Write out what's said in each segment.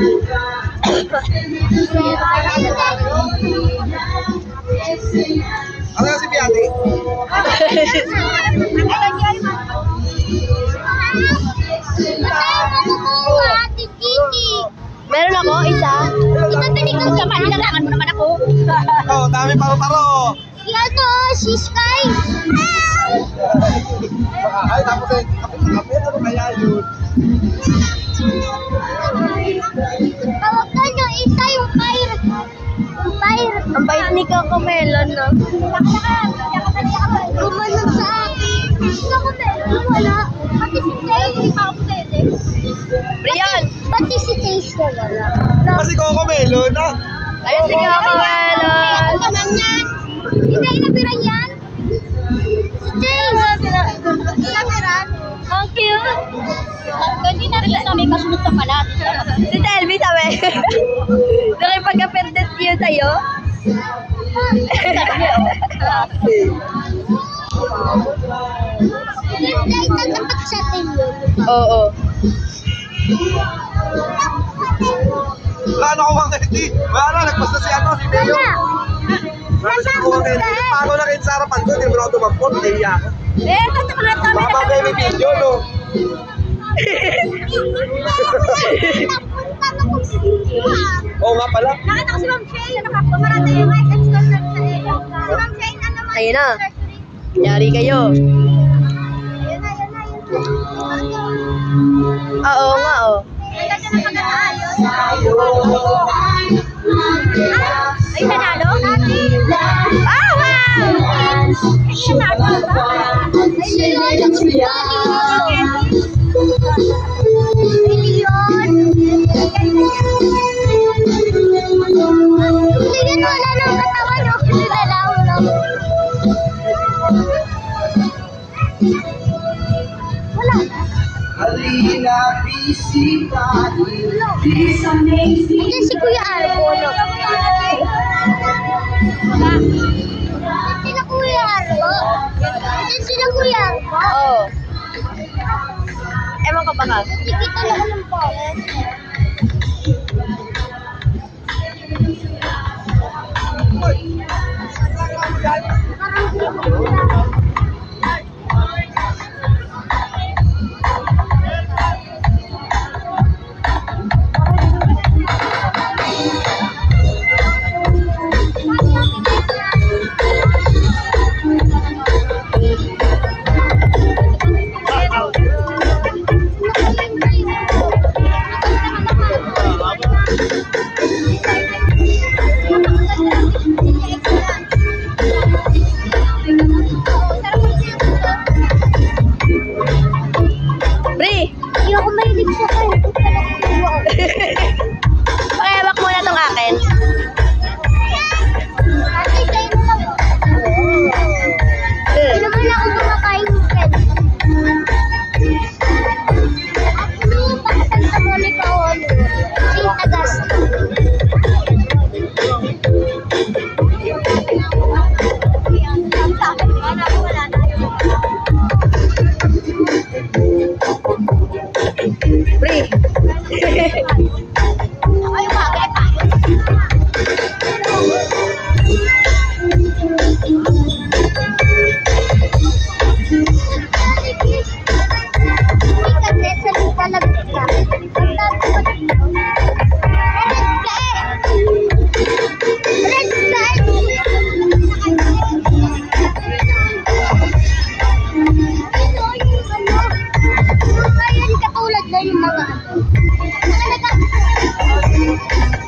Ano yung si Piati? Meron ako, isa. Ito pinigil ka, manilangan mo naman ako. Oo, dami paro-paro. Yan o, si Sky. Ay, tapos eh, kapit ano kaya yun? Tawagan nyo, isa yung fire. Ang bait ni Coco Melon, no? Gumanon sa akin. Coco Melon, wala. Pati si Taste, hindi pa ako pwede. Brian! Pati si Taste na wala. Kasi Coco Melon, ah. Ayun si Coco Melon. Ano naman yan? Hindi nabiran yan? Si Taste! Nabiran? Ang cute! Hindi na-release na may kasunod sa palat. Si Telby sabi. Nakipagka-perdet yun sa'yo? Hindi nagtapat sa atin yun. Oo. Wala na ko mga hindi. Wala na, nagpas na si ano, si Beo. Wala na siya kuha kayo. Paano na kayo sa harapan doon, hindi mo na ako tumampot, nahiya ako. Tatapos na ito. Baka bagay may video, no? Oo nga pala. Nakita ko si Ma'am Shane, nakapamarata yung SM store sa iyo. Si Ma'am Shane, ano naman? Ayun na. Yari kayo. Ayun na. Oo nga, oh. Ay, nanalo? Ah, wow! Ay, wala nang katawan, no? Nilalaw lang. Wala. Halina, bisita. Nandiyan si Kuya Arbo, no? Sila Kuya Arbo. Nandiyan sila Kuya Arbo. Oo. Ewan ka ba ka? Nakikita lang ng pores. Hindi ako mahilig sa kayo. Pakihawak muna itong akin. Ate, kayo mo lang. Hindi naman ako kumakain ng friend. Ako yung Santa Monica Hall. St. Augustine. Pre. Ay, bakit tayo?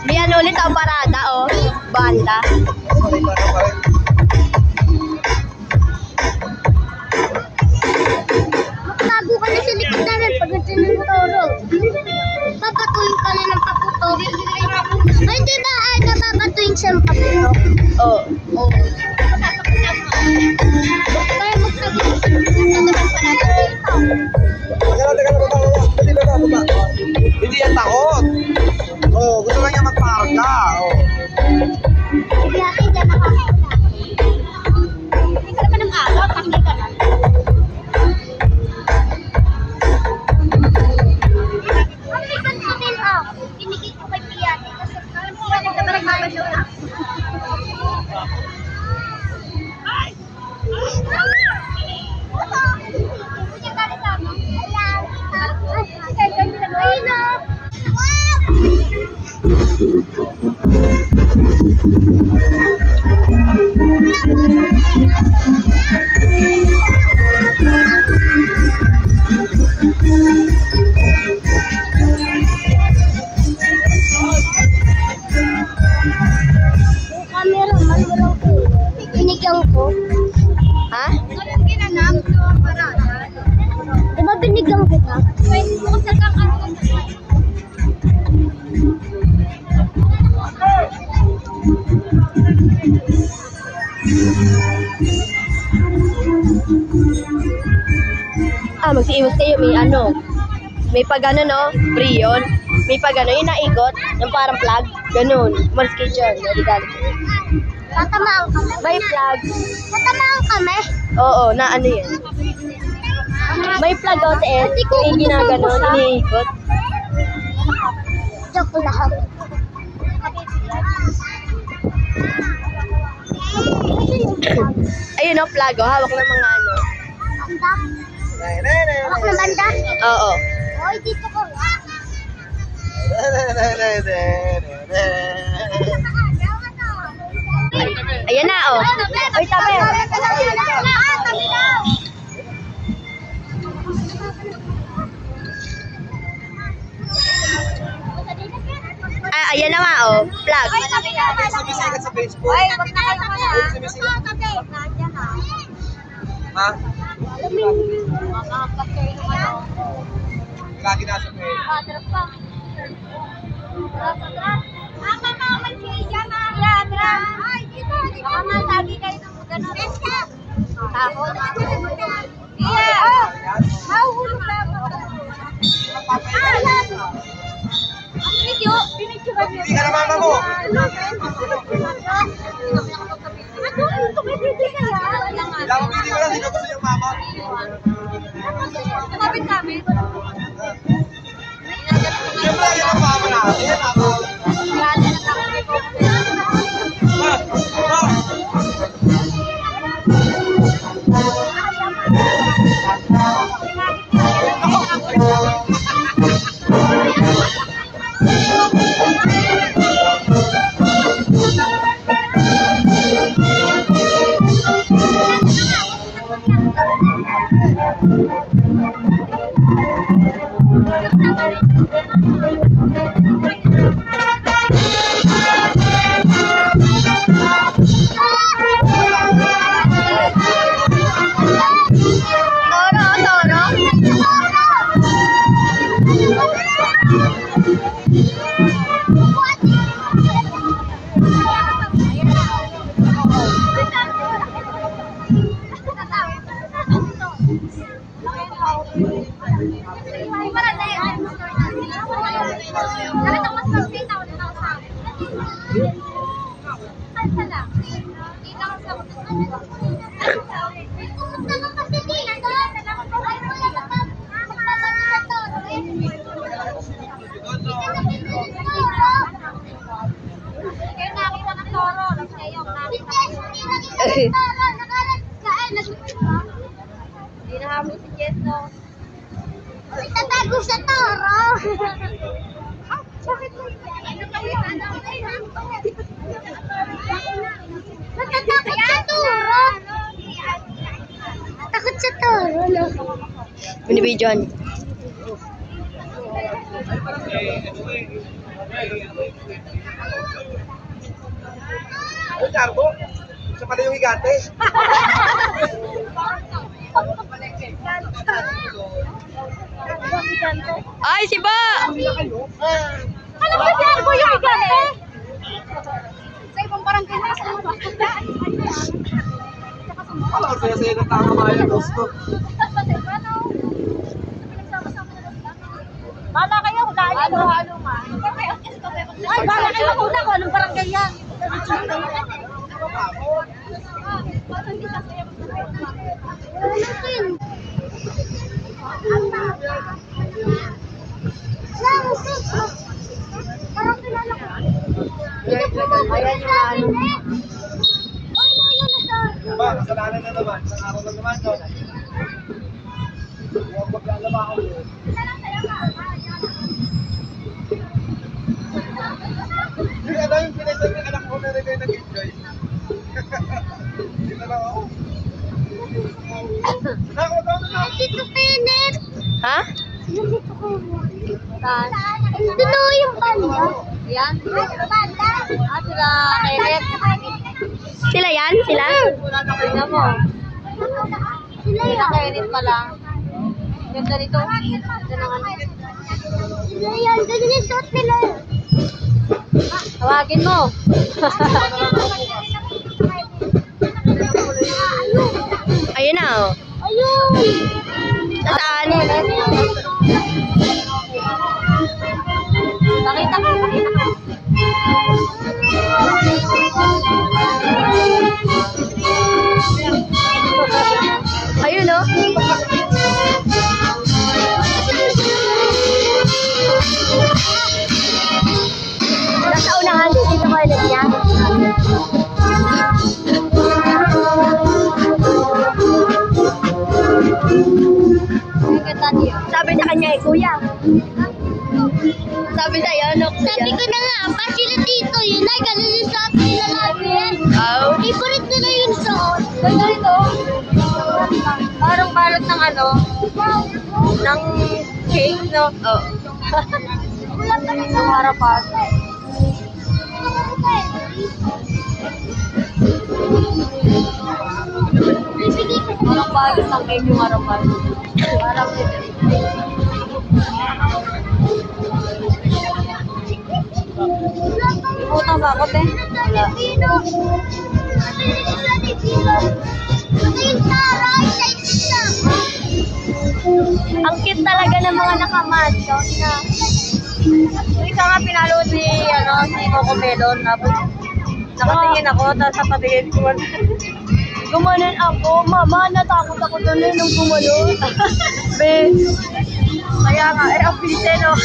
Biyan ulit ang parada, oh. Banda. Magtago ka na sa likod namin pag ito ng toro. Papatuyin ka na ng paputo. Ay, di ba ay napapatuyin siya ng paputo? Oo. Oo. Kaya magtago ka sa parada. Hindi yan takot. Oh, gusto lang niya magparka. Oh. Hindi natin dyan nakakita. Hindi ka naman ng araw, pakita ka na. Ang bigat sa din, ah. Pinikit ko. Camera man, wala ko. Binigyan ko. Ha? Anong ginanap ko para? Diba binigyan kita? Pwede ko sa kang Magsiiwas kayo, may ano. May pag ano, no? Free yun. May pag ano, yung naikot, yung parang plug. Ganun. Umalis kayo dyan. Naligali. Tatamaan kami. May plug. Tatamaan kami. Oo, na ano yun. May plug out eh. Yung ginaganon, iniikot. Joke lang. Ayun, no? Plug, oh. Hawak ng mga ano. Banda? Hawak ng banda? Oo. Hoy, dito ko. Ayan na, oh. Ay, tabi. Ayan na nga, oh. Plug. Sumisikat sa Facebook. Ay, wag na kayo na. Sumisikat. Nandiyan na. Ha? Makakapagkay ng ano. Lagi nasa Facebook. Patras pa. Mama, mama, siya na. Yadra. Ay, dito. Baka masagi kayo ng gano'n. Tahod. Iya, oh. Mahulog na ako. Binidyo ba niyo? Hindi ka na mama mo. Tumibidi ka yan. Dapat hindi ko lang, hindi ko gusto yung mama. Tumabit namin. Siyempre, yan ang mama natin. Yan ang mama. Hinahamon si Jesso. Itatago sa toro. Bakit mo? Natatakot sa toro. Takot sa toro, no? Binibidyohan. Ay, Carbo. Siya pala yung higante. Ay, si Ba! Alam mo si Arbo yung higante? Sa ibang barangay na sa mga. Wala ko saya-saya ng tama kaya gusto. Bala kayo, dahil ano nga. Ay, bala kayo makuna ko, anong barangay yan? Parang kilala ko. Ayan yung ano. Ay, no, yun na sa... Ba, kasalanan na naman. Isang araw na naman doon. Huwag maglalaba ako doon. Ito yung panda. Yan. Sila Kenneth. Sila yan? Sila? Wala na kayo mo. Sila Sila yan. Kenneth pa lang. Ganda nito. Ganda ng ano. Sila yan. Ganyan yung suot nila. Tawagin mo. Ayun na oh. Ayun. Nasaan? Nakita ka. Ayun oh. Nasa unahan dito ko ulit niya. Ang ganda niya. Sabi sa kanya eh, kuya. Sabi sa'yo, no? Sabi ko na nga, pa sila dito, yun ay ganun yung suot nila lagi yan. Oh. Favorite nila yung suot. Ganda nito. Parang balot ng ano. Ng cake, no? Oh. Wala pa rin Ang harapan. Parang balot ng cake yung harapan. Parang Utang ba ako, te? Wala. Ang cute talaga ng mga nakamat. Yung isa nga pinalo si Coco Melon. Tapos nakatingin ako, tapos sa patingin ko. Gumanon ako. Mama, natakot ako doon nung gumanon. Be. Kaya nga, ang pite, no?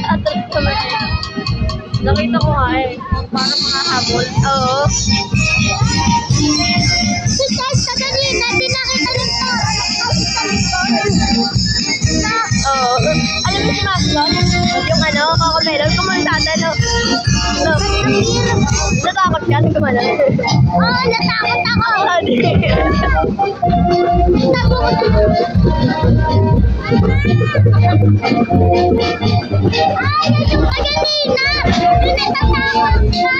Atras naman. Nakita ko nga eh, parang mga habol. Oo. Guys, sa kanina, di nakita ng tao. Oo. Alam mo si Maxwell? Yung Coco Melon, kumantata, no? No. Natakot ka nung gumanon? Oo, natakot ako. Ay, yung kanina! Yung natatakot ka!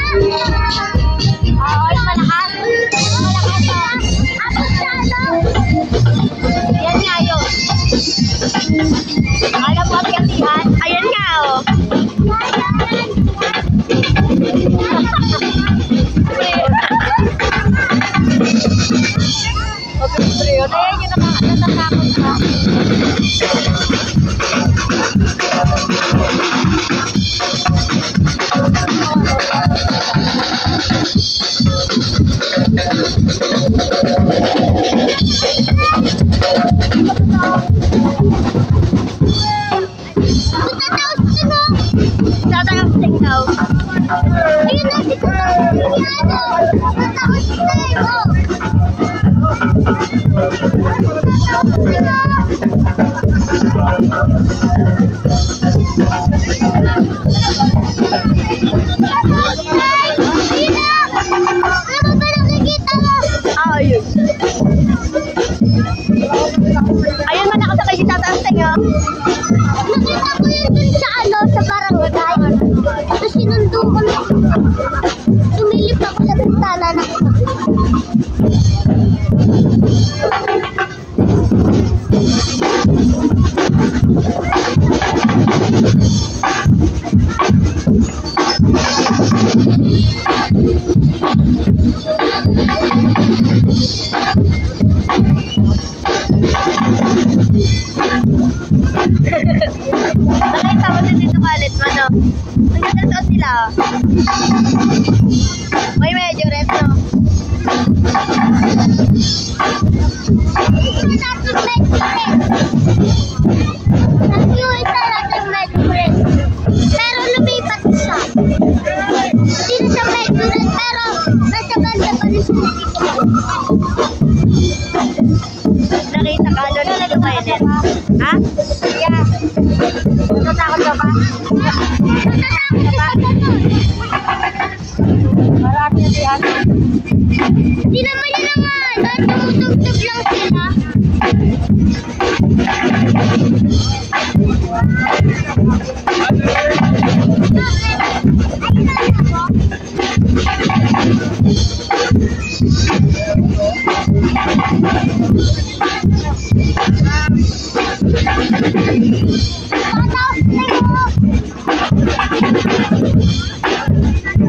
Oo, malakas. Malakas oh. Ako sana! Yan nga yun. Alam mo ang katihan? Ayan nga oh. Okay, yun. Ayan yung natatakot ka. Tatakas tingnaw. Ayun na si Kuya. Tatakas tingnaw. Ayun. Ayun man nakasakay si Tatakas tingnaw. Nakita ko yun dun sa barangay. Tapos sinundo ko na. Sumilip ako sa bintana na. Nakita mo din dito kalit mo, no? Nagkakataon sila. May medyo red, no? Tapos medyo red. Tapos yung isa lang medyo red. Pero lumipat siya. Hindi na siya medyo red, pero nasa banda pa rin siya. Nakita ka doon na nag-toilet. Ha? Yeah. Natatakot ka ba? Natatakot ka ba? Marami na diyan. Hindi naman yun Nandun, tumutugtog lang sila.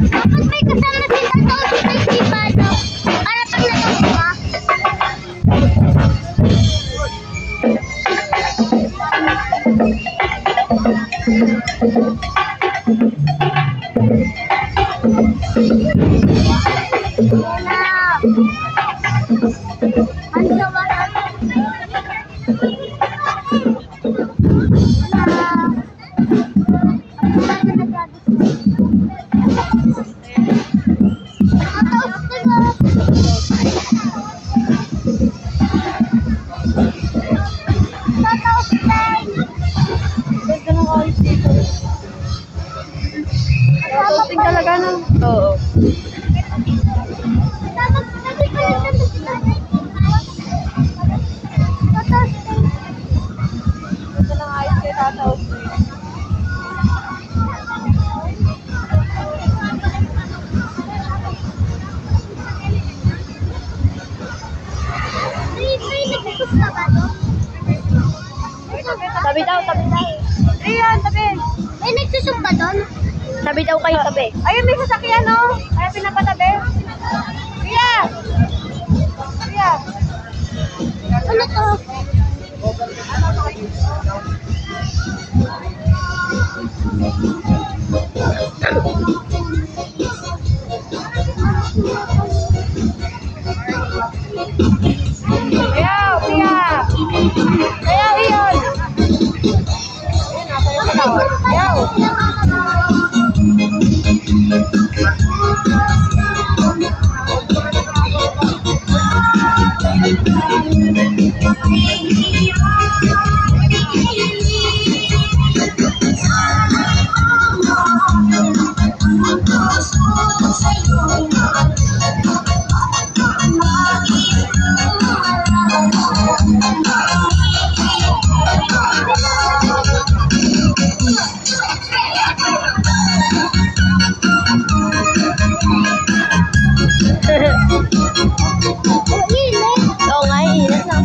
Dapat may kasama si Tataw sa festival, no? Para pag natapos ka. Toasting talaga no? Oo. Ito lang ayos kay Tataw. Tabi daw, tabi daw. Ayan, tabi. May nagsusok ba doon? Tabi daw kayo, tabi. Ayun, may sasakyan, no? Kaya pinapatabi. Kuya! Kuya! Ano to? Ayaw, kuya. Ayaw, iyon. Ayaw. Oo nga, init na.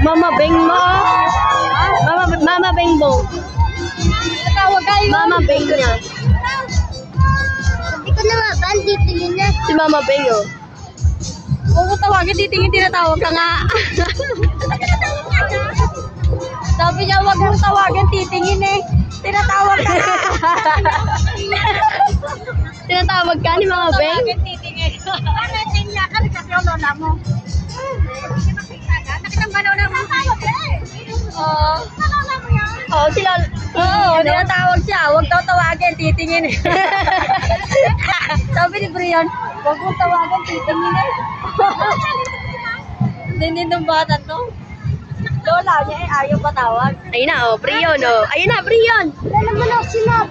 Mama Beng mo. Mama Beng mo. Tawag kayo. Mama Beng niya. Hindi ko na maban, dito yun na. Si Mama Beng oh. Kung ko tawagin, titingin, tinatawag ka nga. Sabi niya, wag mong tawagin, titingin eh. Tinatawag ka nga. Tinatawag ka ni mga beng? Tawagin, titingin. Ano, tingnan ka, kasi yung lola mo. Nakitang banaw na mga tayo. Oo. Nalala mo yan? Oo, sila. Oo, tinatawag siya. Huwag daw tawagin, titingin eh. Sabi ni Brian, huwag mong tawagin, titingin eh. Hindi ng bata to. Lola niya eh, ayaw patawag. Ayun na, oh, Brion, oh. Ayun na, Brion. Alam mo na sila.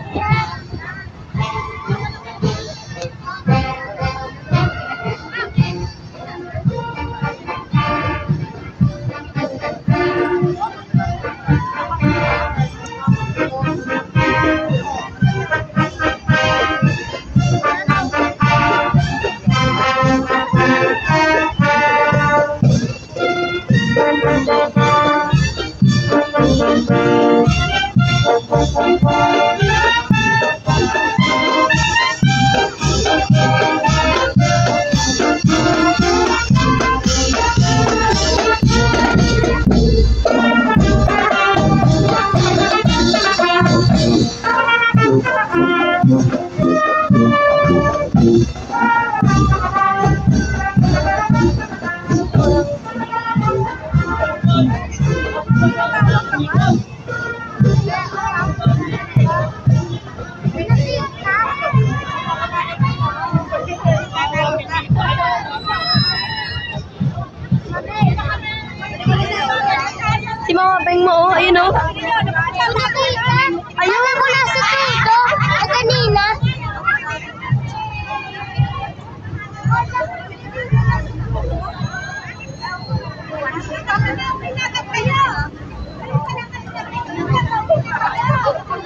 Si Mama Beng mo, oh. Ayun, oh. Ayaw mo na sa tuto. Kanina.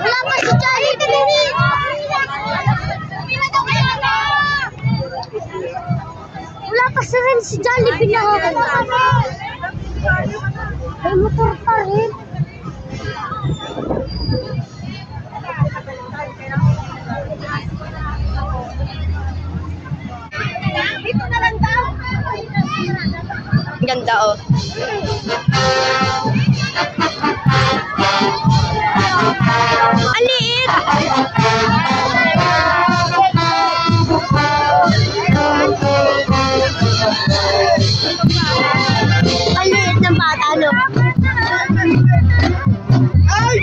Wala pa si Jollibee. Wala pa si rin si Jollibee na ako. May motor pa rin. Dito na lang daw. Ang ganda, oh. Ang liit! Ang liit ng bata, no? Ay!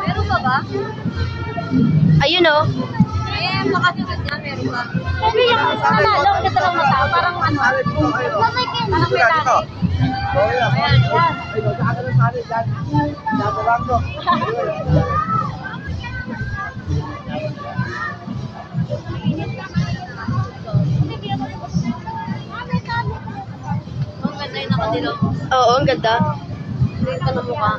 Meron pa ba? Ayun, oh. Eh, makasunod niya, meron pa. Sabi yung nanalo, ganda ng mata, parang ano. Parang may tali. Ayan, yan. Ang ganda yung nakadilong. Oo, ang ganda. Hindi ka na mukha.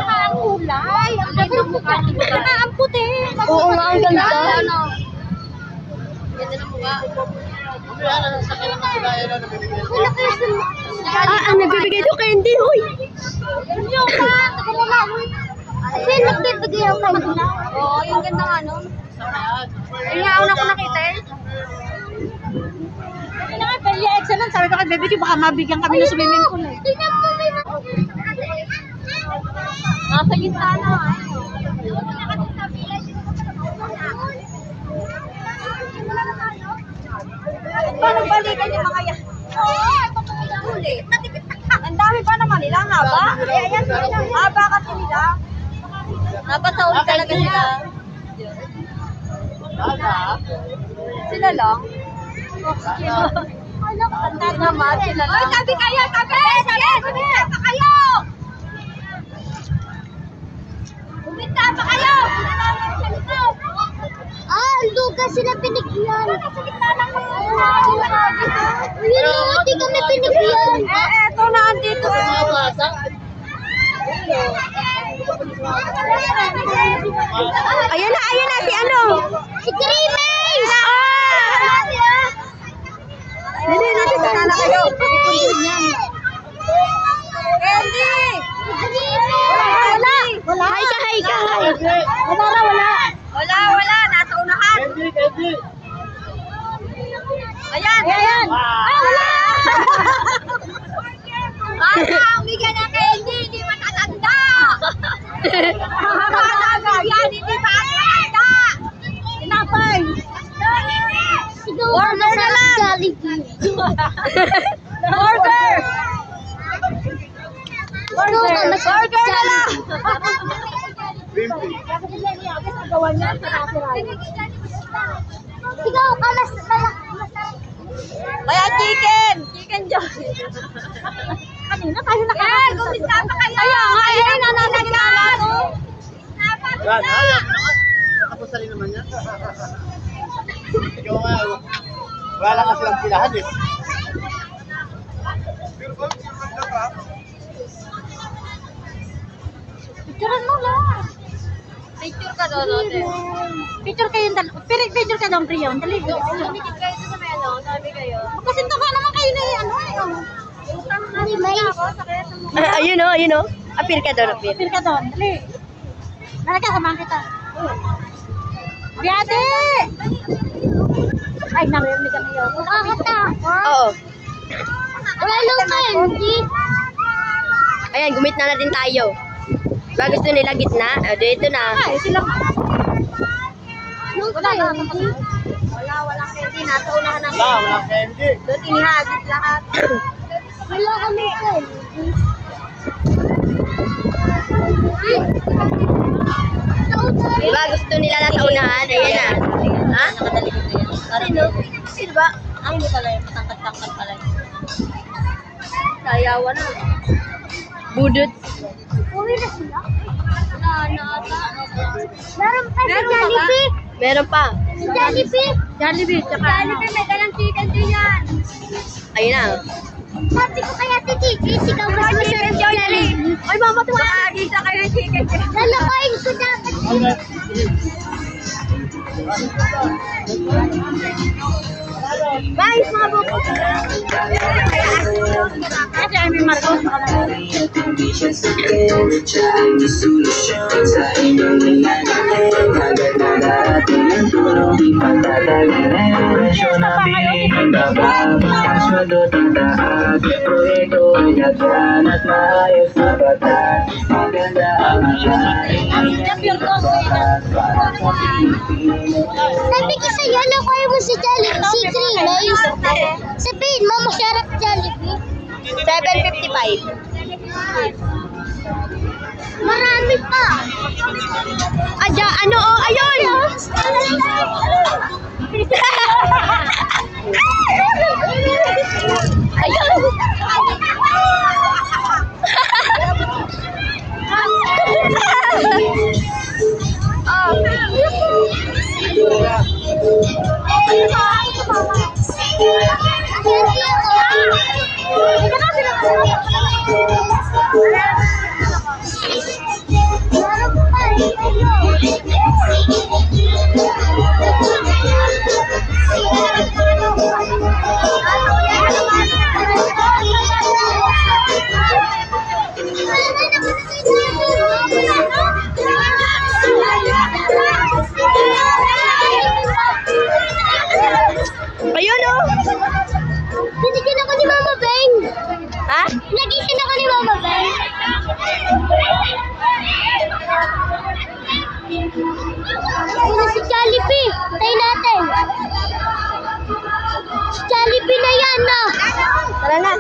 Ang kulay. Ang ganda ng mukha. Ang puti. Oo nga, ang ganda. Ano? Ganda ng mukha. Ang nagbibigay ito candy, hoy. Yung ka. Kasi nagbibigay ako kanina. Oo, yung ganda nga no. Yung nga una ko nakita eh. Nakapalya excellent. Sabi ko kay baby, baka mabigyan kami ng swimming pool eh. Nasa gitna na eh. Paano balikan yung mga yan? Oo, uli. Ang dami pa naman nila, ang haba. Haba kasi nila. Napasauli talaga sila. Sila lang? Tanda naman sila lang. Oy, sabi kayo! Sabi! Sabi pa kayo! Bumita pa kayo! Lugas sila pinigyan. Yun o, di kami pinigyan. Eto na, andito sa mga bata. Ayan na si ano? Si Grimace! Hindi natin sana kayo. Candy! Wala! Hi ka. Wala! Nasa unahan! Ayan! Wala! Bigyan ng candy, hindi matatanda! Bigyan, hindi matatanda! Tinapay! Order na lang! Order! Order na lang! Sigaw ka, mas Kaya chicken joy. kanina tayo nakakita. Gumista pa kayo. Ayan, nananagyan. Yan, tapos na rin naman yan. Ikaw nga, wala lang kasi ang pilahan eh. Picturean mo lang. Picture ka doon, ate. Picture kayo picture ka doon, Brion. Dali. Tumikit kayo sa may ano, sabi kayo. Magkasinto ka naman kayo na Ayun o. Appear ka doon, appear. Picture ka doon. Dali. Nalagyan, samahan kita. Biate! Ay, narinig kami yun. Nakakata. Oo. Wala lang candy. Ayan, gumit na din tayo. Ba gusto nila gitna? Dito na. Ay, sila. Wala candy. Wala candy. Nasa unahan ng Wala candy. doon inihagit lahat. Wala kami candy. Diba gusto nila nasa unahan? Ayan na. Ha? Sino ba? Ay, hindi pala. Matangkat-tangkat pala. Sayawan na. Budot. Uwi na sila. Meron pa sa Jollibee. Meron pa. Jollibee. Jollibee. Jollibee, may dalang chicken din yan. Ayun na. Sabi ko kaya si Chichi, ikaw mas masarap sa Jollibee. Ay, mama, tumakagi sa kayo ng chicken. Lalakoyin ko dapat. Bye, mga buko. Kasi ay may Marcos. Siya ang solusyon sa inyong hinanahin. Agad na darating ang tulong, di pagdadaling na orasyon namin. Bababa, sweldo tataas, proyekto ay nagyan at maayos na batas. Maganda ang hangarin, para sa Pilipinas. Sabi ko sa'yo, lalakoyin mo si Jollibee, si Grimace. Sabihin mo, masarap Jollibee. 7.55. Marami pa. Ano? Oh, ayun! Ayun! Ayun, oh! Binigyan ako ni Mama Beng. Ha? Nagisin ako ni Mama Beng. Ayun na si Jollibee. Tayo natin. Si Jollibee na yan, no? Tara na.